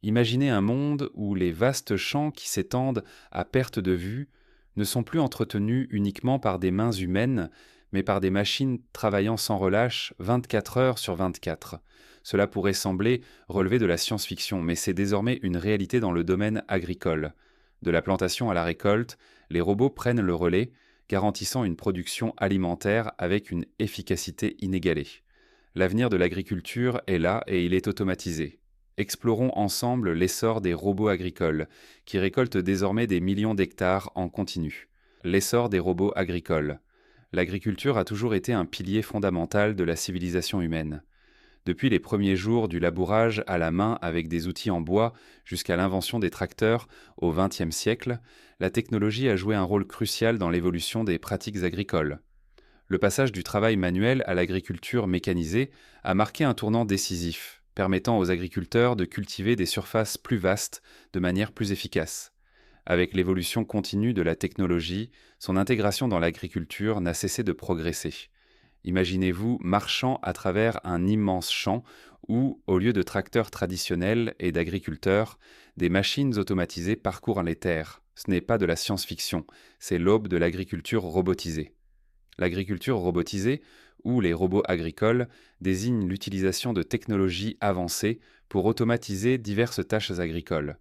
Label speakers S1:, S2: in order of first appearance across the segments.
S1: Imaginez un monde où les vastes champs qui s'étendent à perte de vue ne sont plus entretenus uniquement par des mains humaines, mais par des machines travaillant sans relâche 24 heures sur 24. Cela pourrait sembler relever de la science-fiction, mais c'est désormais une réalité dans le domaine agricole. De la plantation à la récolte, les robots prennent le relais, garantissant une production alimentaire avec une efficacité inégalée. L'avenir de l'agriculture est là et il est automatisé. Explorons ensemble l'essor des robots agricoles, qui récoltent désormais des millions d'hectares en continu. L'essor des robots agricoles. L'agriculture a toujours été un pilier fondamental de la civilisation humaine. Depuis les premiers jours du labourage à la main avec des outils en bois jusqu'à l'invention des tracteurs au XXe siècle, la technologie a joué un rôle crucial dans l'évolution des pratiques agricoles. Le passage du travail manuel à l'agriculture mécanisée a marqué un tournant décisif, permettant aux agriculteurs de cultiver des surfaces plus vastes de manière plus efficace. Avec l'évolution continue de la technologie, son intégration dans l'agriculture n'a cessé de progresser. Imaginez-vous marchant à travers un immense champ où, au lieu de tracteurs traditionnels et d'agriculteurs, des machines automatisées parcourent les terres. Ce n'est pas de la science-fiction, c'est l'aube de l'agriculture robotisée. L'agriculture robotisée, ou les robots agricoles, désigne l'utilisation de technologies avancées pour automatiser diverses tâches agricoles.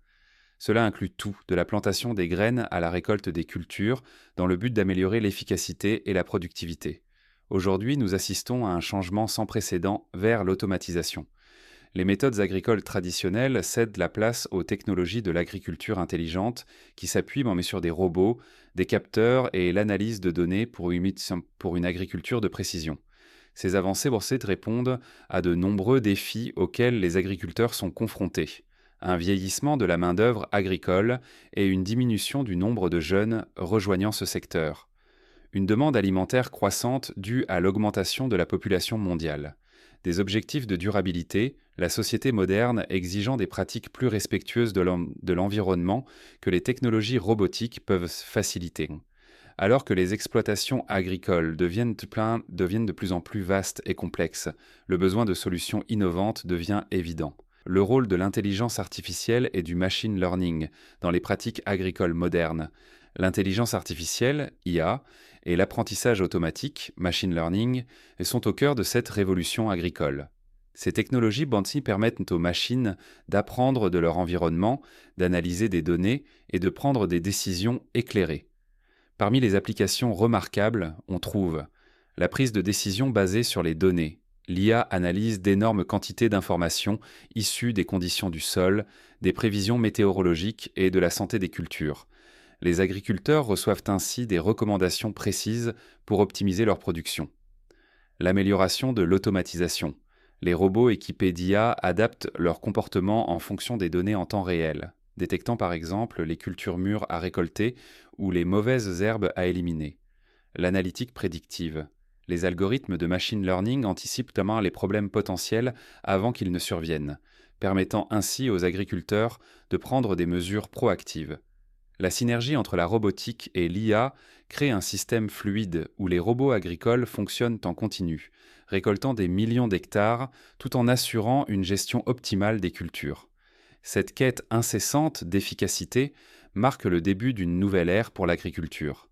S1: Cela inclut tout, de la plantation des graines à la récolte des cultures, dans le but d'améliorer l'efficacité et la productivité. Aujourd'hui, nous assistons à un changement sans précédent vers l'automatisation. Les méthodes agricoles traditionnelles cèdent la place aux technologies de l'agriculture intelligente qui s'appuient sur des robots, des capteurs et l'analyse de données pour une agriculture de précision. Ces avancées répondent à de nombreux défis auxquels les agriculteurs sont confrontés. Un vieillissement de la main-d'œuvre agricole et une diminution du nombre de jeunes rejoignant ce secteur. Une demande alimentaire croissante due à l'augmentation de la population mondiale. Des objectifs de durabilité, la société moderne exigeant des pratiques plus respectueuses de l'environnement que les technologies robotiques peuvent faciliter. Alors que les exploitations agricoles deviennent de plus en plus vastes et complexes, le besoin de solutions innovantes devient évident. Le rôle de l'intelligence artificielle et du machine learning dans les pratiques agricoles modernes. L'intelligence artificielle, IA, et l'apprentissage automatique, machine learning, sont au cœur de cette révolution agricole. Ces technologies BANSI permettent aux machines d'apprendre de leur environnement, d'analyser des données et de prendre des décisions éclairées. Parmi les applications remarquables, on trouve la prise de décision basée sur les données. L'IA analyse d'énormes quantités d'informations issues des conditions du sol, des prévisions météorologiques et de la santé des cultures. Les agriculteurs reçoivent ainsi des recommandations précises pour optimiser leur production. L'amélioration de l'automatisation. Les robots équipés d'IA adaptent leur comportement en fonction des données en temps réel, détectant par exemple les cultures mûres à récolter ou les mauvaises herbes à éliminer. L'analytique prédictive. Les algorithmes de machine learning anticipent notamment les problèmes potentiels avant qu'ils ne surviennent, permettant ainsi aux agriculteurs de prendre des mesures proactives. La synergie entre la robotique et l'IA crée un système fluide où les robots agricoles fonctionnent en continu, récoltant des millions d'hectares tout en assurant une gestion optimale des cultures. Cette quête incessante d'efficacité marque le début d'une nouvelle ère pour l'agriculture.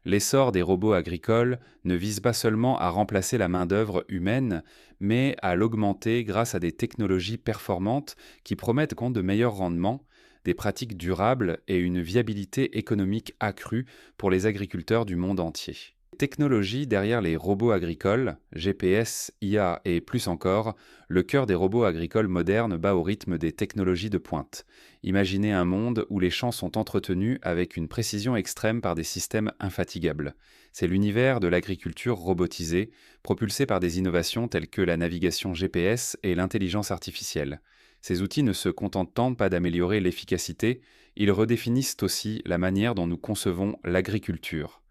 S1: L'essor des robots agricoles ne vise pas seulement à remplacer la main-d'œuvre humaine, mais à l'augmenter grâce à des technologies performantes qui promettent de meilleurs rendements, des pratiques durables et une viabilité économique accrue pour les agriculteurs du monde entier. Les technologies derrière les robots agricoles, GPS, IA et plus encore, le cœur des robots agricoles modernes bat au rythme des technologies de pointe. Imaginez un monde où les champs sont entretenus avec une précision extrême par des systèmes infatigables. C'est l'univers de l'agriculture robotisée, propulsé par des innovations telles que la navigation GPS et l'intelligence artificielle. Ces outils ne se contentent pas d'améliorer l'efficacité, ils redéfinissent aussi la manière dont nous concevons l'agriculture.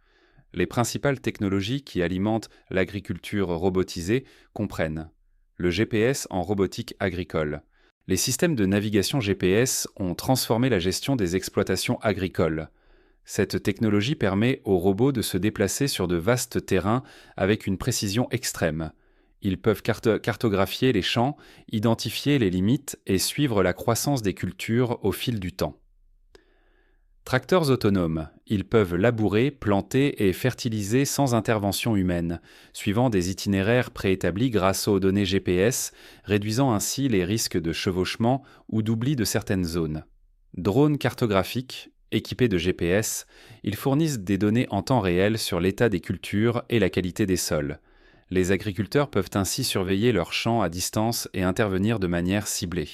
S1: Les principales technologies qui alimentent l'agriculture robotisée comprennent le GPS en robotique agricole. Les systèmes de navigation GPS ont transformé la gestion des exploitations agricoles. Cette technologie permet aux robots de se déplacer sur de vastes terrains avec une précision extrême. Ils peuvent cartographier les champs, identifier les limites et suivre la croissance des cultures au fil du temps. Tracteurs autonomes. Ils peuvent labourer, planter et fertiliser sans intervention humaine, suivant des itinéraires préétablis grâce aux données GPS, réduisant ainsi les risques de chevauchement ou d'oubli de certaines zones. Drones cartographiques. Équipés de GPS, ils fournissent des données en temps réel sur l'état des cultures et la qualité des sols. Les agriculteurs peuvent ainsi surveiller leurs champs à distance et intervenir de manière ciblée.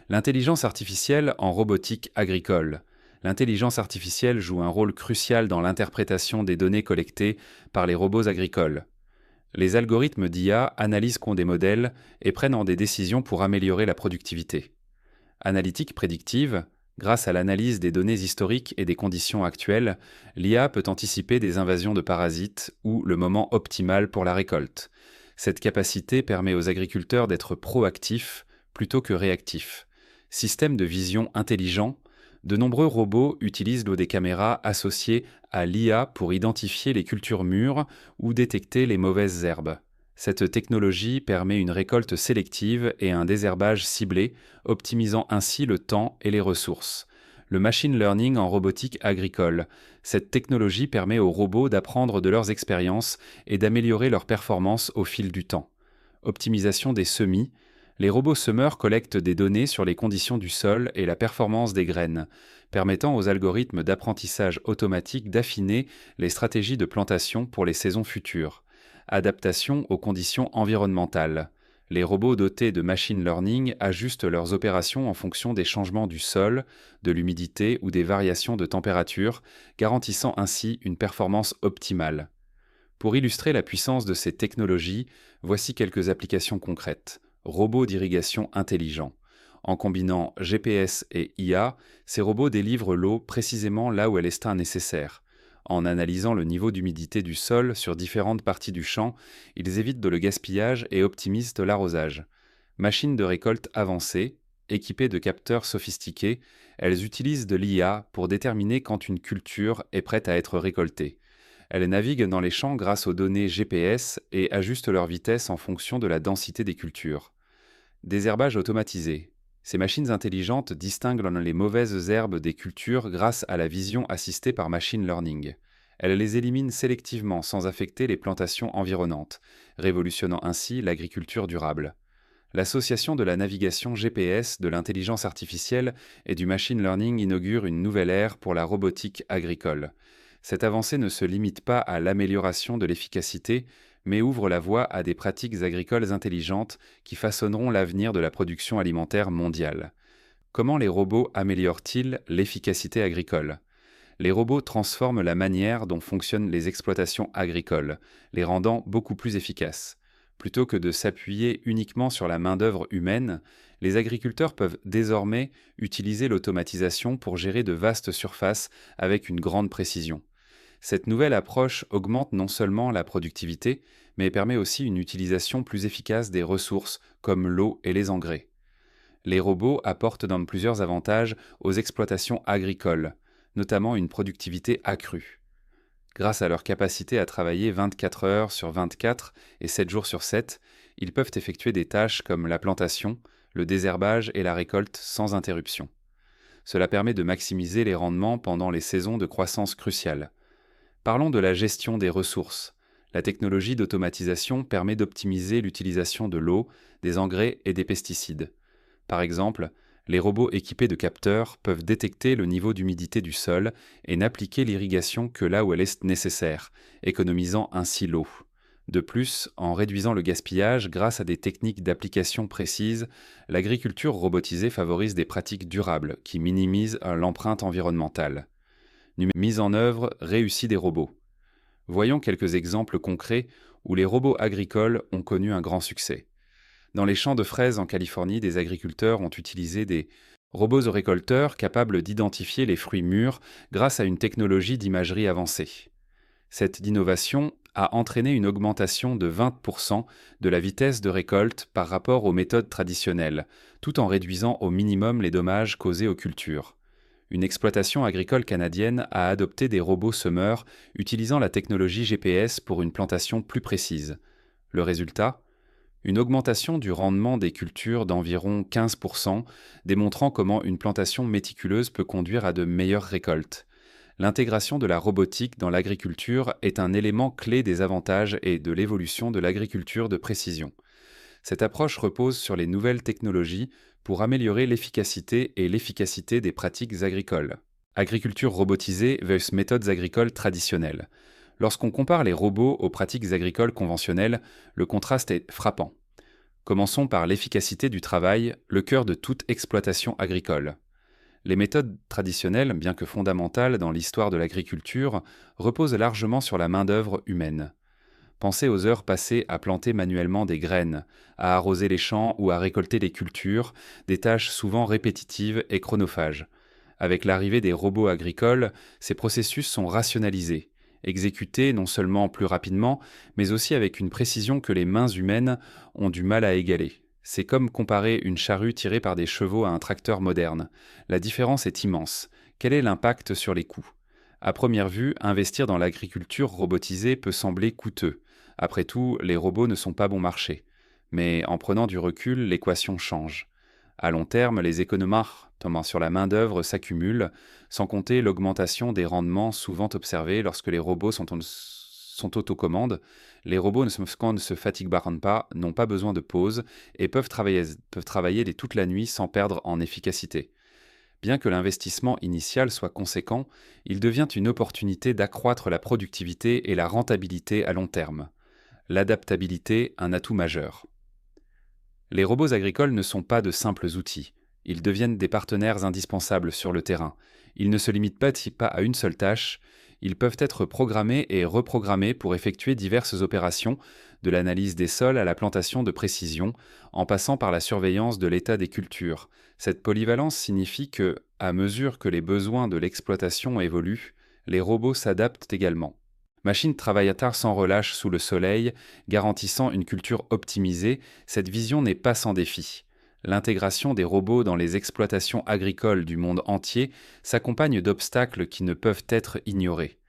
S1: L'intelligence artificielle en robotique agricole. L'intelligence artificielle joue un rôle crucial dans l'interprétation des données collectées par les robots agricoles. Les algorithmes d'IA analysent des modèles et prennent des décisions pour améliorer la productivité. Analytique prédictive. Grâce à l'analyse des données historiques et des conditions actuelles, l'IA peut anticiper des invasions de parasites ou le moment optimal pour la récolte. Cette capacité permet aux agriculteurs d'être proactifs plutôt que réactifs. Système de vision intelligent. De nombreux robots utilisent des caméras associées à l'IA pour identifier les cultures mûres ou détecter les mauvaises herbes. Cette technologie permet une récolte sélective et un désherbage ciblé, optimisant ainsi le temps et les ressources. Le machine learning en robotique agricole. Cette technologie permet aux robots d'apprendre de leurs expériences et d'améliorer leurs performances au fil du temps. Optimisation des semis. Les robots semeurs collectent des données sur les conditions du sol et la performance des graines, permettant aux algorithmes d'apprentissage automatique d'affiner les stratégies de plantation pour les saisons futures. Adaptation aux conditions environnementales. Les robots dotés de machine learning ajustent leurs opérations en fonction des changements du sol, de l'humidité ou des variations de température, garantissant ainsi une performance optimale. Pour illustrer la puissance de ces technologies, voici quelques applications concrètes. Robots d'irrigation intelligents. En combinant GPS et IA, ces robots délivrent l'eau précisément là où elle est nécessaire. En analysant le niveau d'humidité du sol sur différentes parties du champ, ils évitent le gaspillage et optimisent l'arrosage. Machines de récolte avancées, équipées de capteurs sophistiqués, elles utilisent de l'IA pour déterminer quand une culture est prête à être récoltée. Elles naviguent dans les champs grâce aux données GPS et ajustent leur vitesse en fonction de la densité des cultures. Désherbage automatisé. Ces machines intelligentes distinguent les mauvaises herbes des cultures grâce à la vision assistée par machine learning. Elles les éliminent sélectivement sans affecter les plantations environnantes, révolutionnant ainsi l'agriculture durable. L'association de la navigation GPS, de l'intelligence artificielle et du machine learning inaugure une nouvelle ère pour la robotique agricole. Cette avancée ne se limite pas à l'amélioration de l'efficacité, mais ouvre la voie à des pratiques agricoles intelligentes qui façonneront l'avenir de la production alimentaire mondiale. Comment les robots améliorent-ils l'efficacité agricole ? Les robots transforment la manière dont fonctionnent les exploitations agricoles, les rendant beaucoup plus efficaces. Plutôt que de s'appuyer uniquement sur la main-d'œuvre humaine, les agriculteurs peuvent désormais utiliser l'automatisation pour gérer de vastes surfaces avec une grande précision. Cette nouvelle approche augmente non seulement la productivité, mais permet aussi une utilisation plus efficace des ressources comme l'eau et les engrais. Les robots apportent plusieurs avantages aux exploitations agricoles, notamment une productivité accrue. Grâce à leur capacité à travailler 24 heures sur 24 et 7 jours sur 7, ils peuvent effectuer des tâches comme la plantation, le désherbage et la récolte sans interruption. Cela permet de maximiser les rendements pendant les saisons de croissance cruciales. Parlons de la gestion des ressources. La technologie d'automatisation permet d'optimiser l'utilisation de l'eau, des engrais et des pesticides. Par exemple, les robots équipés de capteurs peuvent détecter le niveau d'humidité du sol et n'appliquer l'irrigation que là où elle est nécessaire, économisant ainsi l'eau. De plus, en réduisant le gaspillage grâce à des techniques d'application précises, l'agriculture robotisée favorise des pratiques durables qui minimisent l'empreinte environnementale. Mise en œuvre réussie des robots. Voyons quelques exemples concrets où les robots agricoles ont connu un grand succès. Dans les champs de fraises en Californie, des agriculteurs ont utilisé des robots récolteurs capables d'identifier les fruits mûrs grâce à une technologie d'imagerie avancée. Cette innovation a entraîné une augmentation de 20% de la vitesse de récolte par rapport aux méthodes traditionnelles, tout en réduisant au minimum les dommages causés aux cultures. Une exploitation agricole canadienne a adopté des robots semeurs utilisant la technologie GPS pour une plantation plus précise. Le résultat ? Une augmentation du rendement des cultures d'environ 15%, démontrant comment une plantation méticuleuse peut conduire à de meilleures récoltes. L'intégration de la robotique dans l'agriculture est un élément clé des avantages et de l'évolution de l'agriculture de précision. Cette approche repose sur les nouvelles technologies pour améliorer l'efficacité des pratiques agricoles. Agriculture robotisée versus méthodes agricoles traditionnelles. Lorsqu'on compare les robots aux pratiques agricoles conventionnelles, le contraste est frappant. Commençons par l'efficacité du travail, le cœur de toute exploitation agricole. Les méthodes traditionnelles, bien que fondamentales dans l'histoire de l'agriculture, reposent largement sur la main-d'œuvre humaine. Pensez aux heures passées à planter manuellement des graines, à arroser les champs ou à récolter les cultures, des tâches souvent répétitives et chronophages. Avec l'arrivée des robots agricoles, ces processus sont rationalisés, exécutés non seulement plus rapidement, mais aussi avec une précision que les mains humaines ont du mal à égaler. C'est comme comparer une charrue tirée par des chevaux à un tracteur moderne. La différence est immense. Quel est l'impact sur les coûts ? À première vue, investir dans l'agriculture robotisée peut sembler coûteux. Après tout, les robots ne sont pas bon marché. Mais en prenant du recul, l'équation change. À long terme, les économies tombant sur la main-d'œuvre s'accumulent, sans compter l'augmentation des rendements souvent observés lorsque les robots sont autocommandes. Les robots quand ne se fatiguent pas, n'ont pas besoin de pause et peuvent travailler toute la nuit sans perdre en efficacité. Bien que l'investissement initial soit conséquent, il devient une opportunité d'accroître la productivité et la rentabilité à long terme. L'adaptabilité, un atout majeur. Les robots agricoles ne sont pas de simples outils. Ils deviennent des partenaires indispensables sur le terrain. Ils ne se limitent pas à une seule tâche. Ils peuvent être programmés et reprogrammés pour effectuer diverses opérations, de l'analyse des sols à la plantation de précision, en passant par la surveillance de l'état des cultures. Cette polyvalence signifie que, à mesure que les besoins de l'exploitation évoluent, les robots s'adaptent également. Machine travaille tard sans relâche sous le soleil, garantissant une culture optimisée, cette vision n'est pas sans défi. L'intégration des robots dans les exploitations agricoles du monde entier s'accompagne d'obstacles qui ne peuvent être ignorés.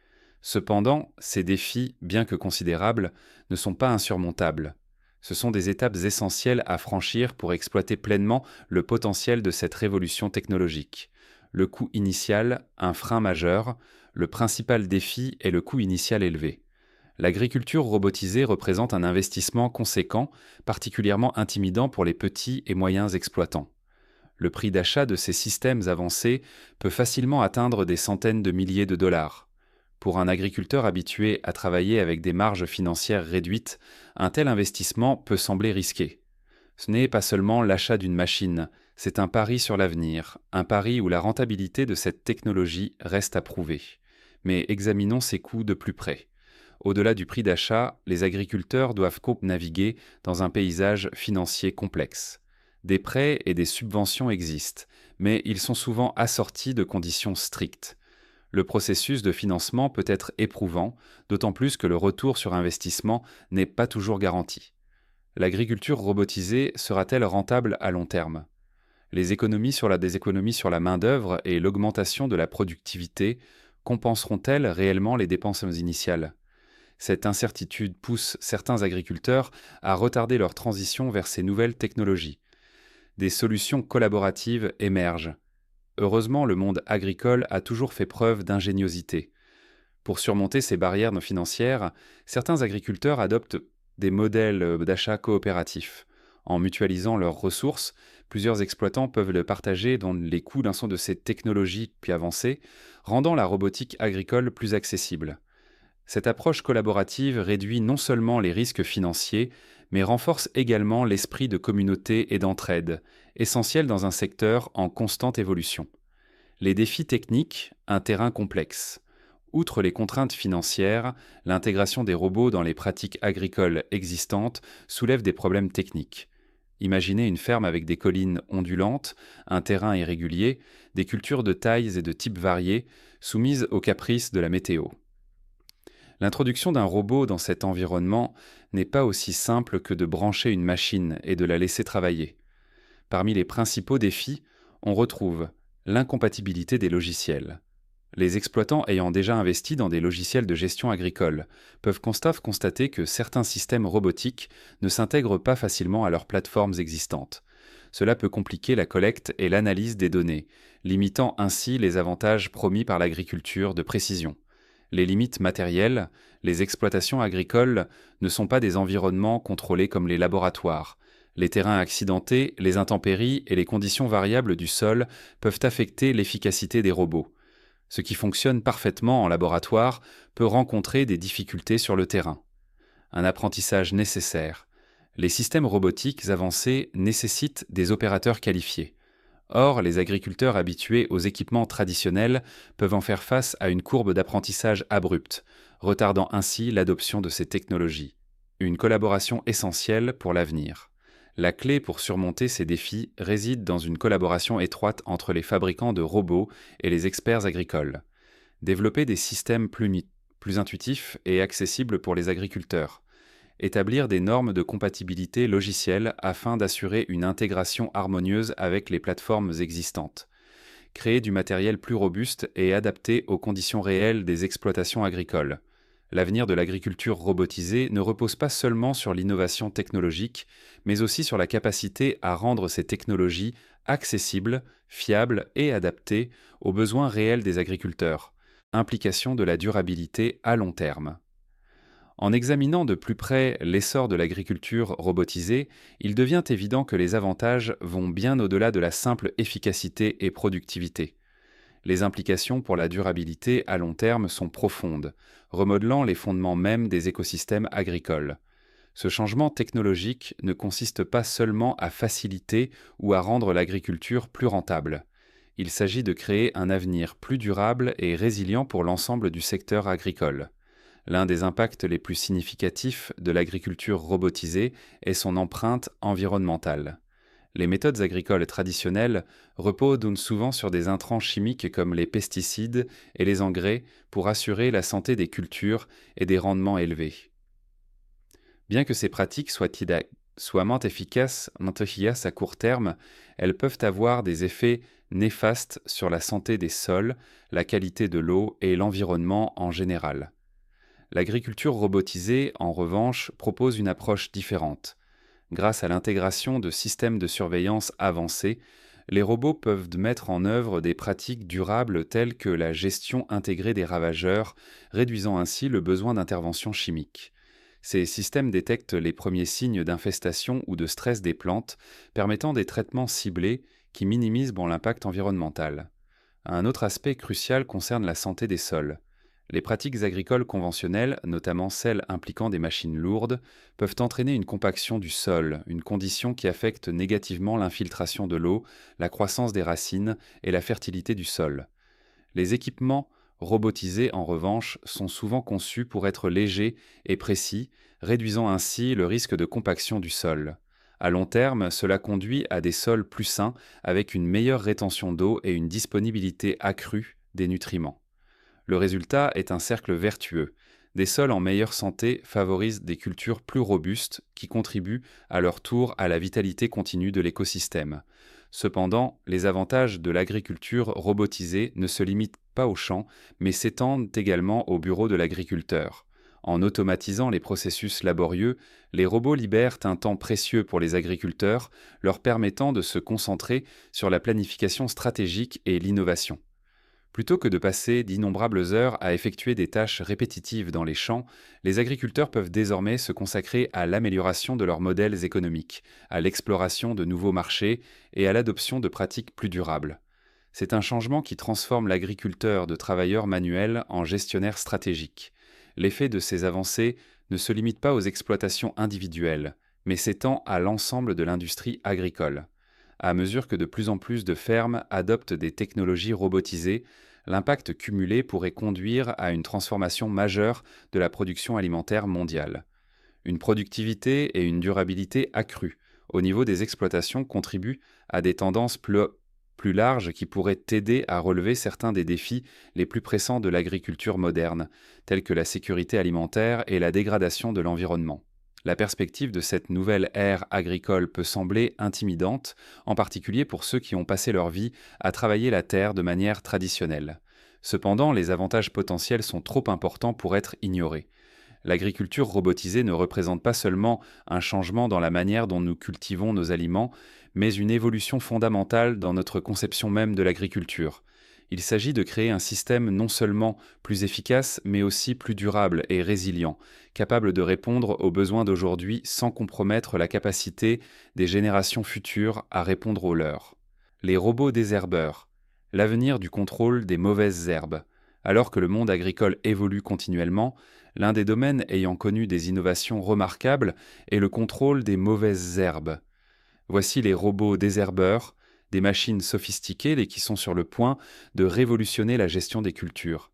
S1: Cependant, ces défis, bien que considérables, ne sont pas insurmontables. Ce sont des étapes essentielles à franchir pour exploiter pleinement le potentiel de cette révolution technologique. Le coût initial, un frein majeur, le principal défi est le coût initial élevé. L'agriculture robotisée représente un investissement conséquent, particulièrement intimidant pour les petits et moyens exploitants. Le prix d'achat de ces systèmes avancés peut facilement atteindre des centaines de milliers de dollars. Pour un agriculteur habitué à travailler avec des marges financières réduites, un tel investissement peut sembler risqué. Ce n'est pas seulement l'achat d'une machine, c'est un pari sur l'avenir, un pari où la rentabilité de cette technologie reste à prouver. Mais examinons ses coûts de plus près. Au-delà du prix d'achat, les agriculteurs doivent naviguer dans un paysage financier complexe. Des prêts et des subventions existent, mais ils sont souvent assortis de conditions strictes. Le processus de financement peut être éprouvant, d'autant plus que le retour sur investissement n'est pas toujours garanti. L'agriculture robotisée sera-t-elle rentable à long terme ? Des économies sur la main-d'œuvre et l'augmentation de la productivité compenseront-elles réellement les dépenses initiales ? Cette incertitude pousse certains agriculteurs à retarder leur transition vers ces nouvelles technologies. Des solutions collaboratives émergent. Heureusement, le monde agricole a toujours fait preuve d'ingéniosité. Pour surmonter ces barrières non financières, certains agriculteurs adoptent des modèles d'achat coopératifs. En mutualisant leurs ressources, plusieurs exploitants peuvent le partager dans les coûts d'un son de ces technologies puis avancées, rendant la robotique agricole plus accessible. Cette approche collaborative réduit non seulement les risques financiers, mais renforce également l'esprit de communauté et d'entraide, essentiel dans un secteur en constante évolution. Les défis techniques, un terrain complexe. Outre les contraintes financières, l'intégration des robots dans les pratiques agricoles existantes soulève des problèmes techniques. Imaginez une ferme avec des collines ondulantes, un terrain irrégulier, des cultures de tailles et de types variés, soumises aux caprices de la météo. L'introduction d'un robot dans cet environnement n'est pas aussi simple que de brancher une machine et de la laisser travailler. Parmi les principaux défis, on retrouve l'incompatibilité des logiciels. Les exploitants ayant déjà investi dans des logiciels de gestion agricole peuvent constater que certains systèmes robotiques ne s'intègrent pas facilement à leurs plateformes existantes. Cela peut compliquer la collecte et l'analyse des données, limitant ainsi les avantages promis par l'agriculture de précision. Les limites matérielles, les exploitations agricoles ne sont pas des environnements contrôlés comme les laboratoires. Les terrains accidentés, les intempéries et les conditions variables du sol peuvent affecter l'efficacité des robots. Ce qui fonctionne parfaitement en laboratoire peut rencontrer des difficultés sur le terrain. Un apprentissage nécessaire. Les systèmes robotiques avancés nécessitent des opérateurs qualifiés. Or, les agriculteurs habitués aux équipements traditionnels peuvent en faire face à une courbe d'apprentissage abrupte, retardant ainsi l'adoption de ces technologies. Une collaboration essentielle pour l'avenir. La clé pour surmonter ces défis réside dans une collaboration étroite entre les fabricants de robots et les experts agricoles. Développer des systèmes plus intuitifs et accessibles pour les agriculteurs. Établir des normes de compatibilité logicielle afin d'assurer une intégration harmonieuse avec les plateformes existantes. Créer du matériel plus robuste et adapté aux conditions réelles des exploitations agricoles. L'avenir de l'agriculture robotisée ne repose pas seulement sur l'innovation technologique, mais aussi sur la capacité à rendre ces technologies accessibles, fiables et adaptées aux besoins réels des agriculteurs. Implication de la durabilité à long terme. En examinant de plus près l'essor de l'agriculture robotisée, il devient évident que les avantages vont bien au-delà de la simple efficacité et productivité. Les implications pour la durabilité à long terme sont profondes, remodelant les fondements mêmes des écosystèmes agricoles. Ce changement technologique ne consiste pas seulement à faciliter ou à rendre l'agriculture plus rentable. Il s'agit de créer un avenir plus durable et résilient pour l'ensemble du secteur agricole. L'un des impacts les plus significatifs de l'agriculture robotisée est son empreinte environnementale. Les méthodes agricoles traditionnelles reposent donc souvent sur des intrants chimiques comme les pesticides et les engrais pour assurer la santé des cultures et des rendements élevés. Bien que ces pratiques soient moins efficaces à court terme, elles peuvent avoir des effets néfastes sur la santé des sols, la qualité de l'eau et l'environnement en général. L'agriculture robotisée, en revanche, propose une approche différente. Grâce à l'intégration de systèmes de surveillance avancés, les robots peuvent mettre en œuvre des pratiques durables telles que la gestion intégrée des ravageurs, réduisant ainsi le besoin d'intervention chimique. Ces systèmes détectent les premiers signes d'infestation ou de stress des plantes, permettant des traitements ciblés qui minimisent l'impact environnemental. Un autre aspect crucial concerne la santé des sols. Les pratiques agricoles conventionnelles, notamment celles impliquant des machines lourdes, peuvent entraîner une compaction du sol, une condition qui affecte négativement l'infiltration de l'eau, la croissance des racines et la fertilité du sol. Les équipements robotisés, en revanche, sont souvent conçus pour être légers et précis, réduisant ainsi le risque de compaction du sol. À long terme, cela conduit à des sols plus sains, avec une meilleure rétention d'eau et une disponibilité accrue des nutriments. Le résultat est un cercle vertueux. Des sols en meilleure santé favorisent des cultures plus robustes qui contribuent à leur tour à la vitalité continue de l'écosystème. Cependant, les avantages de l'agriculture robotisée ne se limitent pas aux champs, mais s'étendent également au bureau de l'agriculteur. En automatisant les processus laborieux, les robots libèrent un temps précieux pour les agriculteurs, leur permettant de se concentrer sur la planification stratégique et l'innovation. Plutôt que de passer d'innombrables heures à effectuer des tâches répétitives dans les champs, les agriculteurs peuvent désormais se consacrer à l'amélioration de leurs modèles économiques, à l'exploration de nouveaux marchés et à l'adoption de pratiques plus durables. C'est un changement qui transforme l'agriculteur de travailleur manuel en gestionnaire stratégique. L'effet de ces avancées ne se limite pas aux exploitations individuelles, mais s'étend à l'ensemble de l'industrie agricole. À mesure que de plus en plus de fermes adoptent des technologies robotisées, l'impact cumulé pourrait conduire à une transformation majeure de la production alimentaire mondiale. Une productivité et une durabilité accrues au niveau des exploitations contribuent à des tendances plus larges qui pourraient aider à relever certains des défis les plus pressants de l'agriculture moderne, tels que la sécurité alimentaire et la dégradation de l'environnement. La perspective de cette nouvelle ère agricole peut sembler intimidante, en particulier pour ceux qui ont passé leur vie à travailler la terre de manière traditionnelle. Cependant, les avantages potentiels sont trop importants pour être ignorés. L'agriculture robotisée ne représente pas seulement un changement dans la manière dont nous cultivons nos aliments, mais une évolution fondamentale dans notre conception même de l'agriculture. Il s'agit de créer un système non seulement plus efficace, mais aussi plus durable et résilient, capable de répondre aux besoins d'aujourd'hui sans compromettre la capacité des générations futures à répondre aux leurs. Les robots désherbeurs, l'avenir du contrôle des mauvaises herbes. Alors que le monde agricole évolue continuellement, l'un des domaines ayant connu des innovations remarquables est le contrôle des mauvaises herbes. Voici les robots désherbeurs, des machines sophistiquées et qui sont sur le point de révolutionner la gestion des cultures.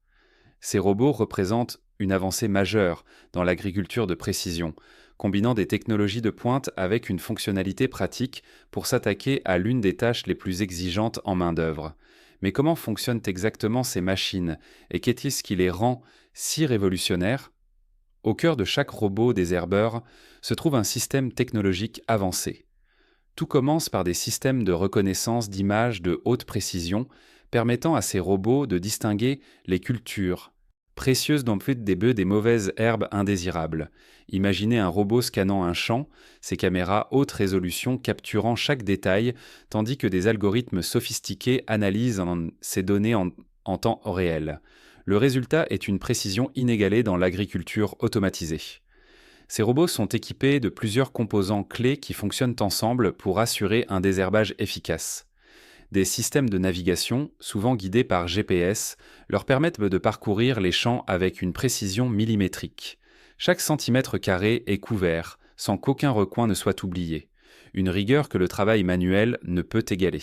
S1: Ces robots représentent une avancée majeure dans l'agriculture de précision, combinant des technologies de pointe avec une fonctionnalité pratique pour s'attaquer à l'une des tâches les plus exigeantes en main-d'œuvre. Mais comment fonctionnent exactement ces machines et qu'est-ce qui les rend si révolutionnaires? Au cœur de chaque robot désherbeur se trouve un système technologique avancé. Tout commence par des systèmes de reconnaissance d'images de haute précision permettant à ces robots de distinguer les cultures, précieuses dans des bœufs des mauvaises herbes indésirables. Imaginez un robot scannant un champ, ses caméras haute résolution capturant chaque détail, tandis que des algorithmes sophistiqués analysent ces données en temps réel. Le résultat est une précision inégalée dans l'agriculture automatisée. Ces robots sont équipés de plusieurs composants clés qui fonctionnent ensemble pour assurer un désherbage efficace. Des systèmes de navigation, souvent guidés par GPS, leur permettent de parcourir les champs avec une précision millimétrique. Chaque centimètre carré est couvert, sans qu'aucun recoin ne soit oublié. Une rigueur que le travail manuel ne peut égaler.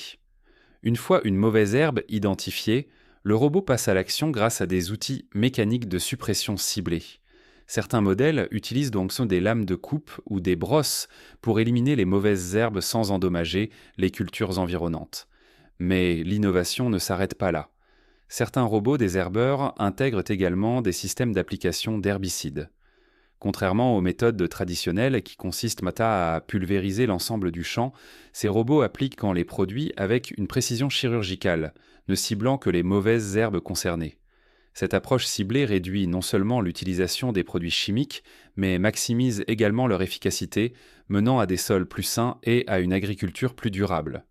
S1: Une fois une mauvaise herbe identifiée, le robot passe à l'action grâce à des outils mécaniques de suppression ciblés. Certains modèles utilisent donc des lames de coupe ou des brosses pour éliminer les mauvaises herbes sans endommager les cultures environnantes. Mais l'innovation ne s'arrête pas là. Certains robots désherbeurs intègrent également des systèmes d'application d'herbicides. Contrairement aux méthodes traditionnelles qui consistent à pulvériser l'ensemble du champ, ces robots appliquent les produits avec une précision chirurgicale, ne ciblant que les mauvaises herbes concernées. Cette approche ciblée réduit non seulement l'utilisation des produits chimiques, mais maximise également leur efficacité, menant à des sols plus sains et à une agriculture plus durable.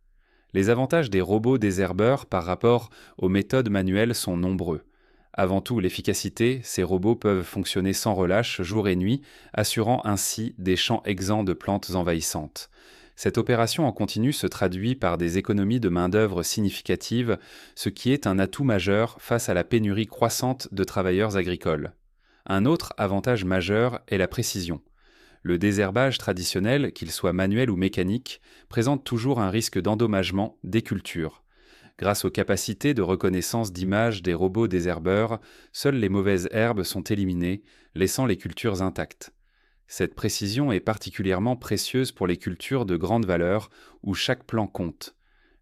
S1: Les avantages des robots désherbeurs par rapport aux méthodes manuelles sont nombreux. Avant tout, l'efficacité, ces robots peuvent fonctionner sans relâche jour et nuit, assurant ainsi des champs exempts de plantes envahissantes. Cette opération en continu se traduit par des économies de main-d'œuvre significatives, ce qui est un atout majeur face à la pénurie croissante de travailleurs agricoles. Un autre avantage majeur est la précision. Le désherbage traditionnel, qu'il soit manuel ou mécanique, présente toujours un risque d'endommagement des cultures. Grâce aux capacités de reconnaissance d'images des robots désherbeurs, seules les mauvaises herbes sont éliminées, laissant les cultures intactes. Cette précision est particulièrement précieuse pour les cultures de grande valeur où chaque plant compte.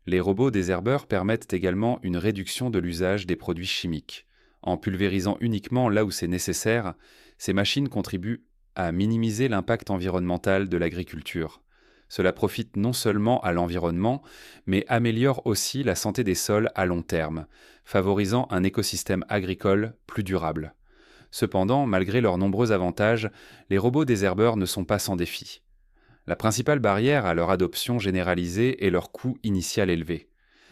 S1: Les robots désherbeurs permettent également une réduction de l'usage des produits chimiques. En pulvérisant uniquement là où c'est nécessaire, ces machines contribuent à minimiser l'impact environnemental de l'agriculture. Cela profite non seulement à l'environnement, mais améliore aussi la santé des sols à long terme, favorisant un écosystème agricole plus durable. Cependant, malgré leurs nombreux avantages, les robots désherbeurs ne sont pas sans défi. La principale barrière à leur adoption généralisée est leur coût initial élevé.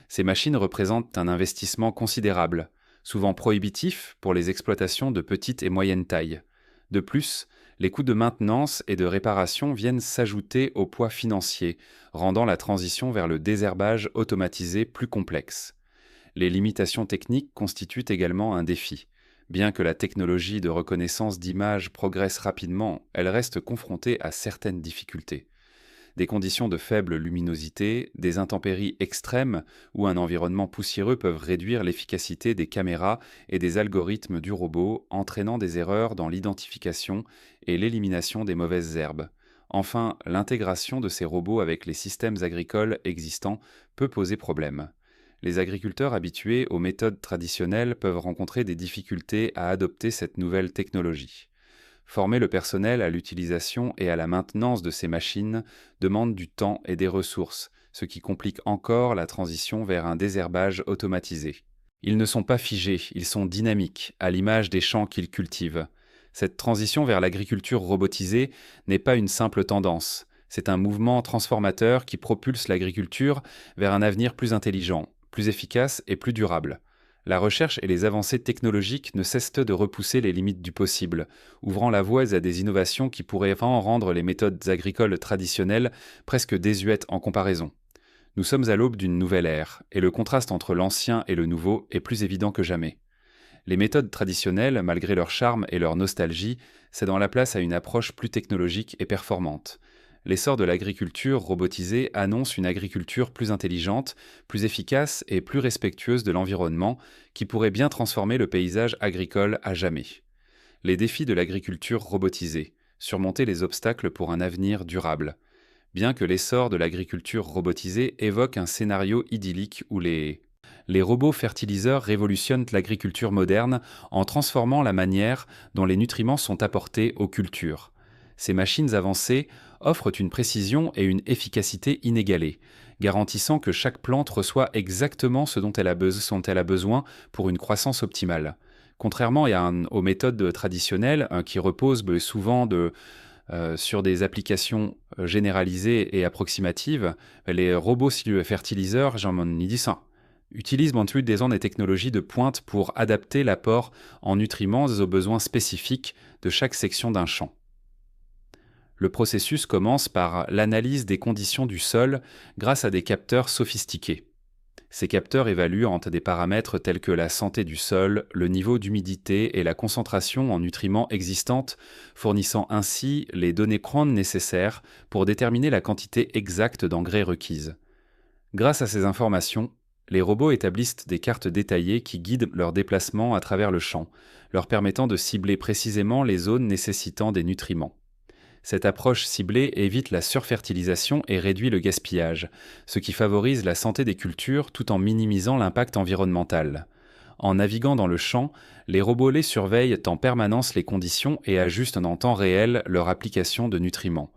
S1: Ces machines représentent un investissement considérable, souvent prohibitif pour les exploitations de petite et moyenne taille. De plus, les coûts de maintenance et de réparation viennent s'ajouter au poids financier, rendant la transition vers le désherbage automatisé plus complexe. Les limitations techniques constituent également un défi. Bien que la technologie de reconnaissance d'images progresse rapidement, elle reste confrontée à certaines difficultés. Des conditions de faible luminosité, des intempéries extrêmes ou un environnement poussiéreux peuvent réduire l'efficacité des caméras et des algorithmes du robot, entraînant des erreurs dans l'identification et l'élimination des mauvaises herbes. Enfin, l'intégration de ces robots avec les systèmes agricoles existants peut poser problème. Les agriculteurs habitués aux méthodes traditionnelles peuvent rencontrer des difficultés à adopter cette nouvelle technologie. Former le personnel à l'utilisation et à la maintenance de ces machines demande du temps et des ressources, ce qui complique encore la transition vers un désherbage automatisé. Ils ne sont pas figés, ils sont dynamiques, à l'image des champs qu'ils cultivent. Cette transition vers l'agriculture robotisée n'est pas une simple tendance, c'est un mouvement transformateur qui propulse l'agriculture vers un avenir plus intelligent, plus efficace et plus durable. La recherche et les avancées technologiques ne cessent de repousser les limites du possible, ouvrant la voie à des innovations qui pourraient vraiment rendre les méthodes agricoles traditionnelles presque désuètes en comparaison. Nous sommes à l'aube d'une nouvelle ère, et le contraste entre l'ancien et le nouveau est plus évident que jamais. Les méthodes traditionnelles, malgré leur charme et leur nostalgie, cèdent la place à une approche plus technologique et performante. L'essor de l'agriculture robotisée annonce une agriculture plus intelligente, plus efficace et plus respectueuse de l'environnement, qui pourrait bien transformer le paysage agricole à jamais. Les défis de l'agriculture robotisée, surmonter les obstacles pour un avenir durable. Bien que l'essor de l'agriculture robotisée évoque un scénario idyllique où les robots fertiliseurs révolutionnent l'agriculture moderne en transformant la manière dont les nutriments sont apportés aux cultures. Ces machines avancées offrent une précision et une efficacité inégalées, garantissant que chaque plante reçoit exactement ce dont elle a besoin pour une croissance optimale. Contrairement aux méthodes traditionnelles qui reposent souvent sur des applications généralisées et approximatives, les robots fertiliseurs, j'en ai dit ça, utilisent des technologies de pointe pour adapter l'apport en nutriments aux besoins spécifiques de chaque section d'un champ. Le processus commence par l'analyse des conditions du sol grâce à des capteurs sophistiqués. Ces capteurs évaluent des paramètres tels que la santé du sol, le niveau d'humidité et la concentration en nutriments existantes, fournissant ainsi les données courantes nécessaires pour déterminer la quantité exacte d'engrais requise. Grâce à ces informations, les robots établissent des cartes détaillées qui guident leur déplacement à travers le champ, leur permettant de cibler précisément les zones nécessitant des nutriments. Cette approche ciblée évite la surfertilisation et réduit le gaspillage, ce qui favorise la santé des cultures tout en minimisant l'impact environnemental. En naviguant dans le champ, les robots surveillent en permanence les conditions et ajustent en temps réel leur application de nutriments.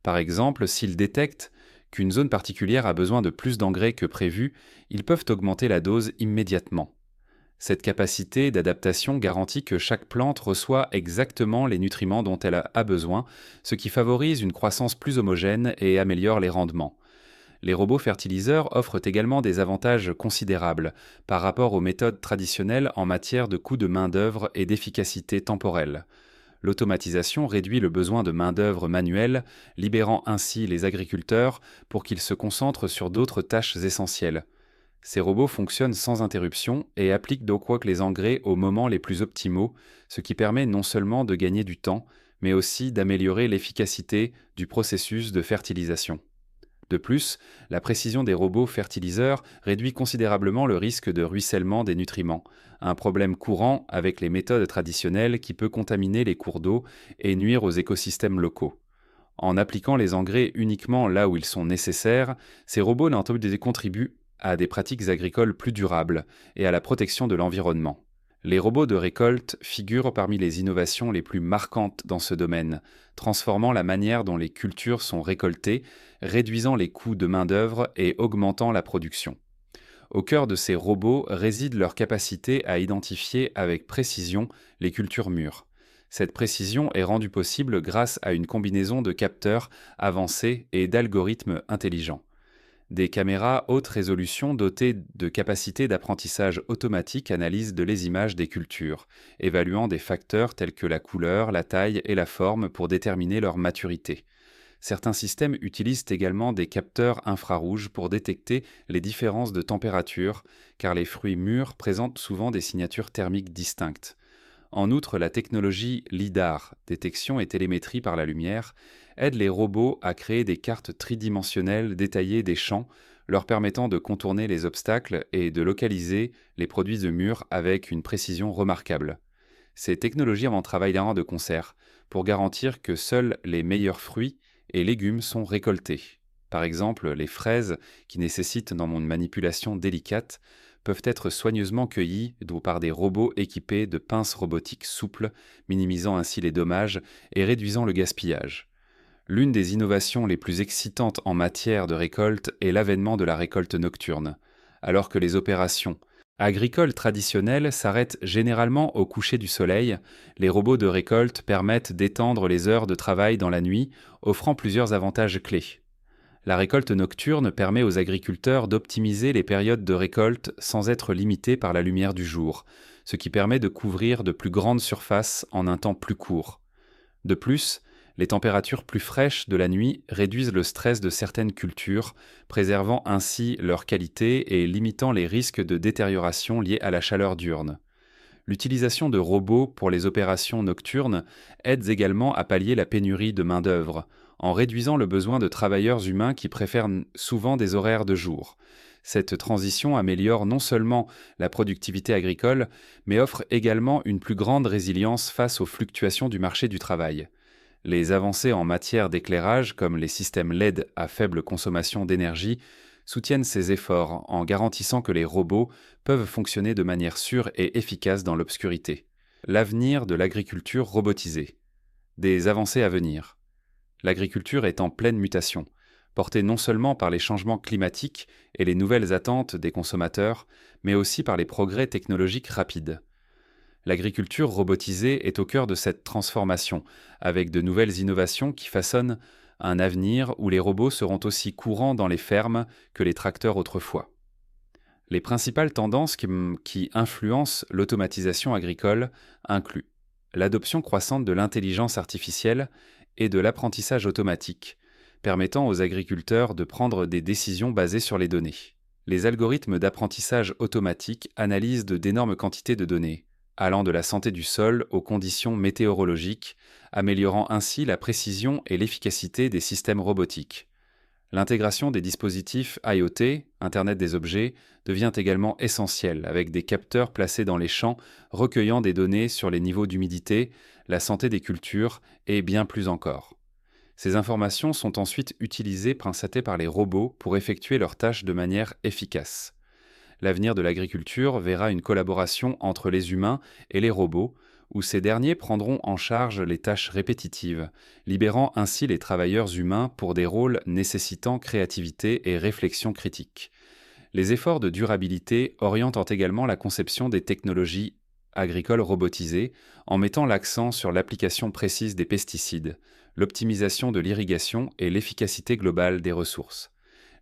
S1: Par exemple, s'ils détectent qu'une zone particulière a besoin de plus d'engrais que prévu, ils peuvent augmenter la dose immédiatement. Cette capacité d'adaptation garantit que chaque plante reçoit exactement les nutriments dont elle a besoin, ce qui favorise une croissance plus homogène et améliore les rendements. Les robots fertiliseurs offrent également des avantages considérables par rapport aux méthodes traditionnelles en matière de coût de main-d'œuvre et d'efficacité temporelle. L'automatisation réduit le besoin de main-d'œuvre manuelle, libérant ainsi les agriculteurs pour qu'ils se concentrent sur d'autres tâches essentielles. Ces robots fonctionnent sans interruption et appliquent donc les engrais aux moments les plus optimaux, ce qui permet non seulement de gagner du temps, mais aussi d'améliorer l'efficacité du processus de fertilisation. De plus, la précision des robots fertiliseurs réduit considérablement le risque de ruissellement des nutriments, un problème courant avec les méthodes traditionnelles qui peut contaminer les cours d'eau et nuire aux écosystèmes locaux. En appliquant les engrais uniquement là où ils sont nécessaires, ces robots contribuent à des pratiques agricoles plus durables et à la protection de l'environnement. Les robots de récolte figurent parmi les innovations les plus marquantes dans ce domaine, transformant la manière dont les cultures sont récoltées, réduisant les coûts de main-d'œuvre et augmentant la production. Au cœur de ces robots réside leur capacité à identifier avec précision les cultures mûres. Cette précision est rendue possible grâce à une combinaison de capteurs avancés et d'algorithmes intelligents. Des caméras haute résolution dotées de capacités d'apprentissage automatique analysent les images des cultures, évaluant des facteurs tels que la couleur, la taille et la forme pour déterminer leur maturité. Certains systèmes utilisent également des capteurs infrarouges pour détecter les différences de température, car les fruits mûrs présentent souvent des signatures thermiques distinctes. En outre, la technologie LIDAR, détection et télémétrie par la lumière, aide les robots à créer des cartes tridimensionnelles détaillées des champs, leur permettant de contourner les obstacles et de localiser les produits de mûrs avec une précision remarquable. Ces technologies travaillent de concert pour garantir que seuls les meilleurs fruits et légumes sont récoltés. Par exemple, les fraises, qui nécessitent une manipulation délicate, peuvent être soigneusement cueillis par des robots équipés de pinces robotiques souples, minimisant ainsi les dommages et réduisant le gaspillage. L'une des innovations les plus excitantes en matière de récolte est l'avènement de la récolte nocturne. Alors que les opérations agricoles traditionnels s'arrêtent généralement au coucher du soleil. Les robots de récolte permettent d'étendre les heures de travail dans la nuit, offrant plusieurs avantages clés. La récolte nocturne permet aux agriculteurs d'optimiser les périodes de récolte sans être limités par la lumière du jour, ce qui permet de couvrir de plus grandes surfaces en un temps plus court. De plus, les températures plus fraîches de la nuit réduisent le stress de certaines cultures, préservant ainsi leur qualité et limitant les risques de détérioration liés à la chaleur diurne. L'utilisation de robots pour les opérations nocturnes aide également à pallier la pénurie de main-d'œuvre, en réduisant le besoin de travailleurs humains qui préfèrent souvent des horaires de jour. Cette transition améliore non seulement la productivité agricole, mais offre également une plus grande résilience face aux fluctuations du marché du travail. Les avancées en matière d'éclairage, comme les systèmes LED à faible consommation d'énergie, soutiennent ces efforts en garantissant que les robots peuvent fonctionner de manière sûre et efficace dans l'obscurité. L'avenir de l'agriculture robotisée. Des avancées à venir. L'agriculture est en pleine mutation, portée non seulement par les changements climatiques et les nouvelles attentes des consommateurs, mais aussi par les progrès technologiques rapides. L'agriculture robotisée est au cœur de cette transformation, avec de nouvelles innovations qui façonnent un avenir où les robots seront aussi courants dans les fermes que les tracteurs autrefois. Les principales tendances qui influencent l'automatisation agricole incluent l'adoption croissante de l'intelligence artificielle et de l'apprentissage automatique, permettant aux agriculteurs de prendre des décisions basées sur les données. Les algorithmes d'apprentissage automatique analysent d'énormes quantités de données, allant de la santé du sol aux conditions météorologiques, améliorant ainsi la précision et l'efficacité des systèmes robotiques. L'intégration des dispositifs IoT, Internet des objets, devient également essentielle, avec des capteurs placés dans les champs recueillant des données sur les niveaux d'humidité, la santé des cultures et bien plus encore. Ces informations sont ensuite utilisées par les robots pour effectuer leurs tâches de manière efficace. L'avenir de l'agriculture verra une collaboration entre les humains et les robots, où ces derniers prendront en charge les tâches répétitives, libérant ainsi les travailleurs humains pour des rôles nécessitant créativité et réflexion critique. Les efforts de durabilité orientent également la conception des technologies agricoles robotisées, en mettant l'accent sur l'application précise des pesticides, l'optimisation de l'irrigation et l'efficacité globale des ressources.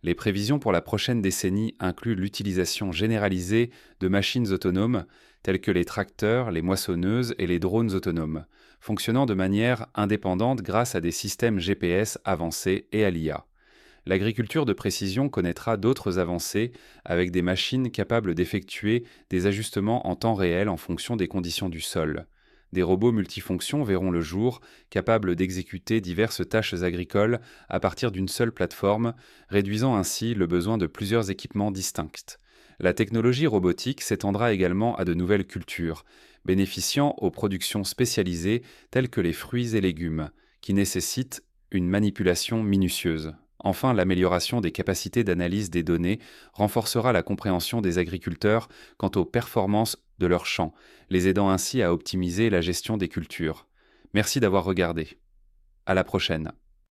S1: Les prévisions pour la prochaine décennie incluent l'utilisation généralisée de machines autonomes telles que les tracteurs, les moissonneuses et les drones autonomes, fonctionnant de manière indépendante grâce à des systèmes GPS avancés et à l'IA. L'agriculture de précision connaîtra d'autres avancées avec des machines capables d'effectuer des ajustements en temps réel en fonction des conditions du sol. Des robots multifonctions verront le jour, capables d'exécuter diverses tâches agricoles à partir d'une seule plateforme, réduisant ainsi le besoin de plusieurs équipements distincts. La technologie robotique s'étendra également à de nouvelles cultures, bénéficiant aux productions spécialisées telles que les fruits et légumes, qui nécessitent une manipulation minutieuse. Enfin, l'amélioration des capacités d'analyse des données renforcera la compréhension des agriculteurs quant aux performances de leurs champs, les aidant ainsi à optimiser la gestion des cultures. Merci d'avoir regardé. À la prochaine.